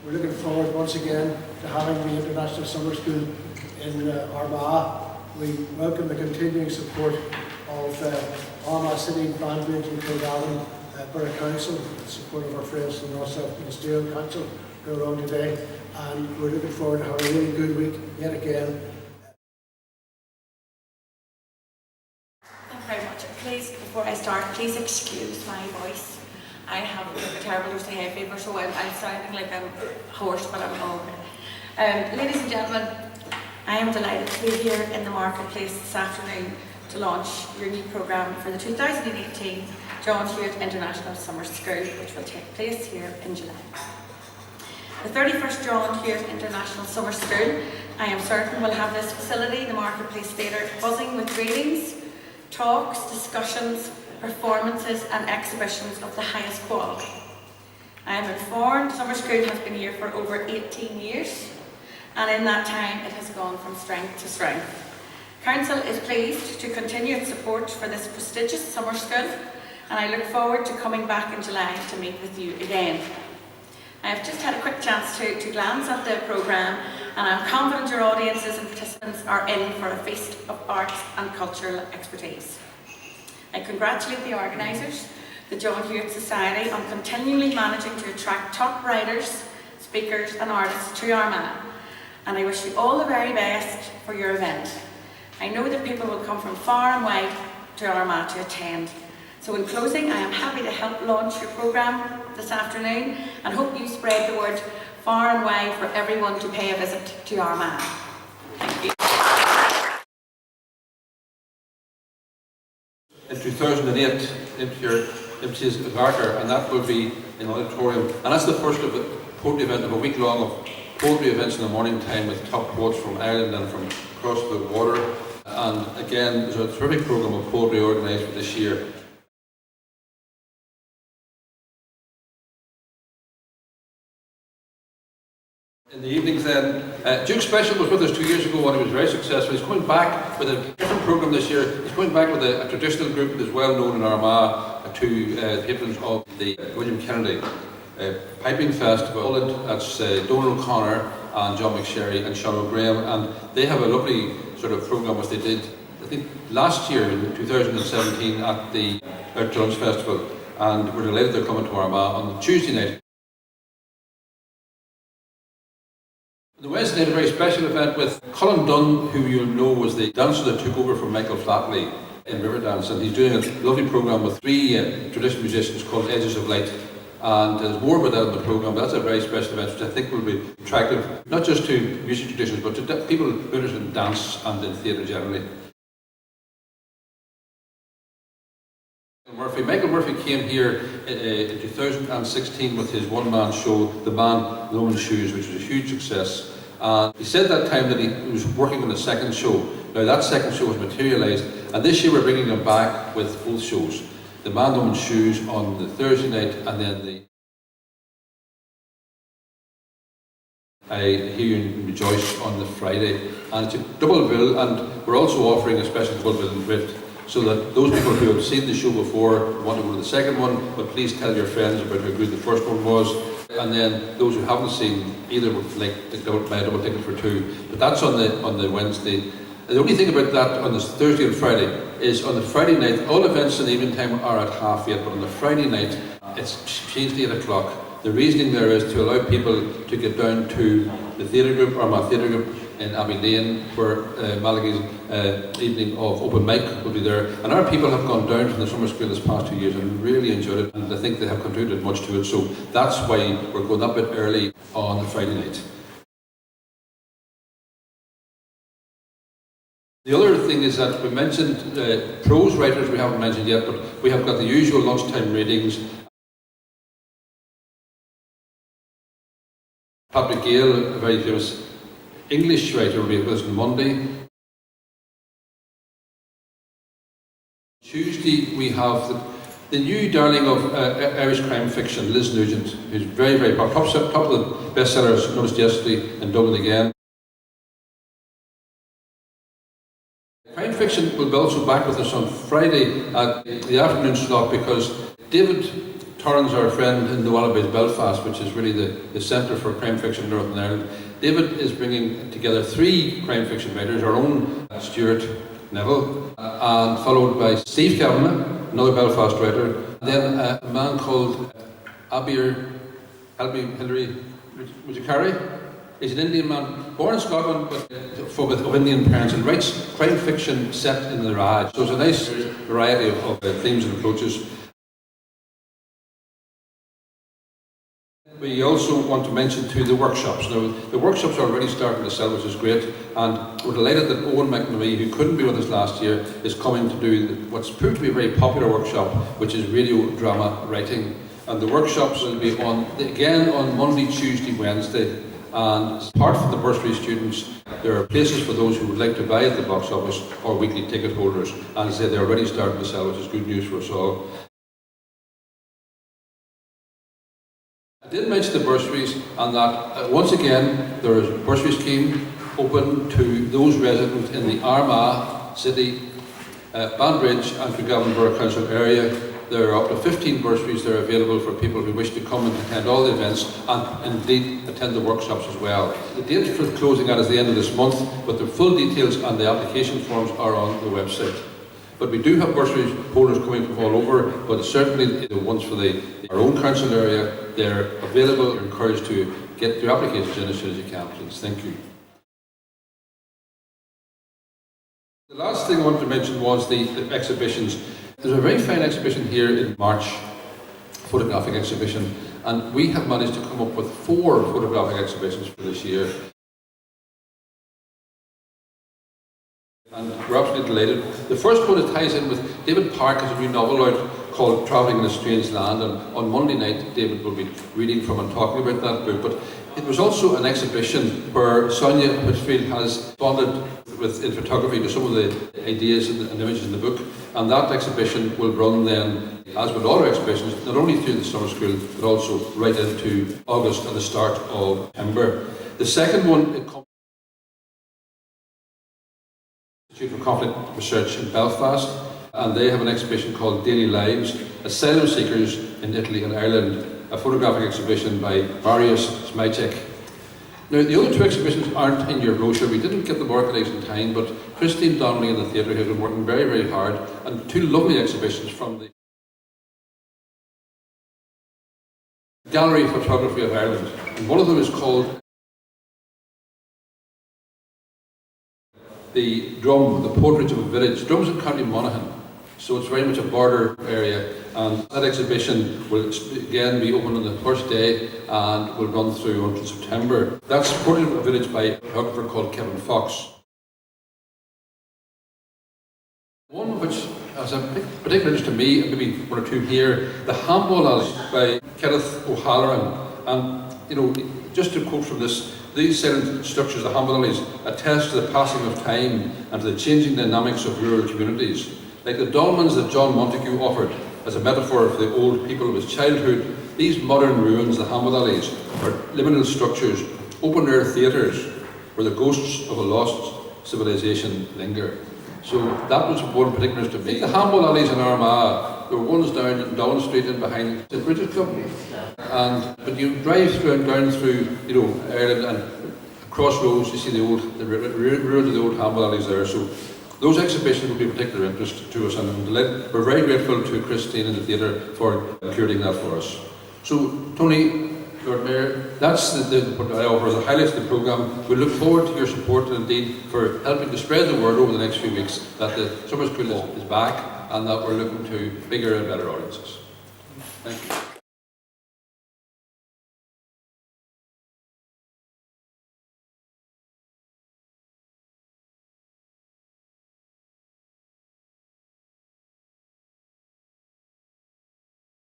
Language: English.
We're looking forward once again to having the International Summer School in Armagh. We welcome the continuing support of Armagh City, Banbridge and Kilgallen Borough Council, the support of our friends from the North South Ministerial Council who are on today, and we're looking forward to having a really good week yet again. Thank you very much. Please, before I start, please excuse my voice. I have a terrible dose of hay fever, so I'm sounding like I'm hoarse, but I'm okay. Ladies and gentlemen, I am delighted to be here in the marketplace this afternoon to launch your new programme for the 2018 John Hewitt International Summer School, which will take place here in July. The 31st John Hewitt International Summer School, I am certain, will have this facility, the Marketplace Theatre, buzzing with readings, talks, discussions, performances and exhibitions of the highest quality. I am informed Summer School has been here for over 18 years, and in that time it has gone from strength to strength. Council is pleased to continue its support for this prestigious summer school, and I look forward to coming back in July to meet with you again. I have just had a quick chance to glance at the programme, and I'm confident your audiences and participants are in for a feast of arts and cultural expertise. I congratulate the organisers, the John Hewitt Society, on continually managing to attract top writers, speakers and artists to Armagh, and I wish you all the very best for your event. I know that people will come from far and wide to Armagh to attend. So in closing, I am happy to help launch your programme this afternoon and hope you spread the word far and wide for everyone to pay a visit to Armagh. Thank you. In 2008, MC's Garter, and that will be in an auditorium. And that's the first of a poetry event of a week long of poetry events in the morning time with top poets from Ireland and from across the water. And again, there's a terrific programme of poetry organised for this year. In the evenings then, Duke Special was with us 2 years ago and he was very successful. He's coming back with a different programme this year. He's coming back with a traditional group that is well known in Armagh to the patrons of the William Kennedy Piping Festival. That's Donal O'Connor and John McSherry and Sean O'Graham, and they have a lovely sort of programme which they did, I think, last year in 2017 at the Out to Lunch Festival, and we're delighted they're coming to Armagh on Tuesday night. The Wednesday night, a very special event with Colin Dunn, who you'll know was the dancer that took over from Michael Flatley in Riverdance, and he's doing a lovely programme with three traditional musicians called Edges of Light, and there's more about that in the programme, but that's a very special event which I think will be attractive, not just to music traditions, but to people who are interested in dance and in theatre generally. Michael Murphy came here in 2016 with his one-man show, The Man in Woman's Shoes, which was a huge success. And he said that time that he was working on a second show. Now that second show has materialised, and this year we're bringing him back with both shows. The Man in Woman's Shoes on the Thursday night, and then the I Hear You Rejoice on the Friday. And it's a double bill, and we're also offering a special double bill in Brit, so that those people who have seen the show before want to go to the second one, but please tell your friends about how good the first one was. And then those who haven't seen either would like to buy a double ticket for two. But that's on the Wednesday. The only thing about that on the Thursday and Friday is on the Friday night, all events in the evening time are at 8:30, but on the Friday night it's changed to 8 o'clock. The reasoning there is to allow people to get down to the theatre group, Armagh Theatre Group in Abbey Lane, where Malachy's evening of open mic will be there. And our people have gone down from the summer school this past 2 years and really enjoyed it, and I think they have contributed much to it. So that's why we're going that bit early on the Friday night. The other thing is that we mentioned prose writers, we haven't mentioned yet, but we have got the usual lunchtime readings. Patrick Gale, a very famous English writer, will be with us on Monday. Tuesday we have the new darling of Irish crime fiction, Liz Nugent, who's very, very popular, top of the bestsellers noticed yesterday and Dublin again. Crime fiction will be also back with us on Friday at the afternoon slot, because David Torrance, our friend in the Wallabies, Belfast, which is really the centre for crime fiction in Northern Ireland. David is bringing together 3 crime fiction writers, our own Stuart Neville, and followed by Steve Kavanagh, another Belfast writer, and then a man called Abir, help me, Hilary, Mujikari. He's an Indian man, born in Scotland, but of Indian parents, and writes crime fiction set in the Raj. So it's a nice variety of themes and approaches. We also want to mention too the workshops. Now, the workshops are already starting to sell, which is great, and we're delighted that Owen McNamee, who couldn't be with us last year, is coming to do what's proved to be a very popular workshop, which is radio drama writing. And the workshops will be again on Monday, Tuesday, Wednesday. And apart from the bursary students, there are places for those who would like to buy at the box office or weekly ticket holders. And as I say, they're already starting to sell, which is good news for us all. I did mention the bursaries, and that once again there is a bursary scheme open to those residents in the Armagh City, Banbridge and Cregavin Borough Council area. There are up to 15 bursaries that are available for people who wish to come and attend all the events and indeed attend the workshops as well. The date for closing out is the end of this month, but the full details and the application forms are on the website. But we do have bursary holders coming from all over, but certainly the ones for our own council area, they're available. You're encouraged to get your applications in as soon as you can, please. Thank you. The last thing I wanted to mention was the exhibitions. There's a very fine exhibition here in March, photographic exhibition, and we have managed to come up with 4 photographic exhibitions for this year. And we're absolutely delighted. The first one ties in with David Park has a new novel out called Travelling in a Strange Land, and on Monday night David will be reading from and talking about that book. But it was also an exhibition where Sonia Whitfield has responded in photography to some of the ideas and images in the book, and that exhibition will run then, as with all our exhibitions, not only through the summer school but also right into August and the start of September. The second one, it comes Institute for Conflict Research in Belfast, and they have an exhibition called Daily Lives, Asylum Seekers in Italy and Ireland, a photographic exhibition by Marius Smajcek. Now, the other 2 exhibitions aren't in your brochure. We didn't get them organised in time, but Christine Donnelly in the theatre has been working very, very hard, and 2 lovely exhibitions from the Gallery of Photography of Ireland. And one of them is called The Drum, the Portraits of a Village. Drum's in County Monaghan, so it's very much a border area, and that exhibition will again be open on the first day and will run through until September. That's Portrait of a Village by a photographer called Kevin Fox. One which has a particular interest to me, and maybe 1 or 2 here, The Handball Alley by Kenneth O'Halloran. And just to quote from this, these silent structures, the handball alleys, attest to the passing of time and to the changing dynamics of rural communities. Like the dolmens that John Montague offered as a metaphor for the old people of his childhood, these modern ruins, the handball alleys, are liminal structures, open-air theatres where the ghosts of a lost civilization linger. So that was one particular to me. The handball alleys in Armagh, there were ones down Down Street and behind St. Bridget's Club. But you drive down through, Ireland, and across roads you see the ruins of the old handball alleys there. So those exhibitions will be of particular interest to us, and we're very grateful to Christine and the theatre for curating that for us. So, Tony, Lord Mayor, that's what I offer as a highlight of the programme. We look forward to your support and indeed for helping to spread the word over the next few weeks that the summer school is back and that we're looking to bigger and better audiences. Thank you.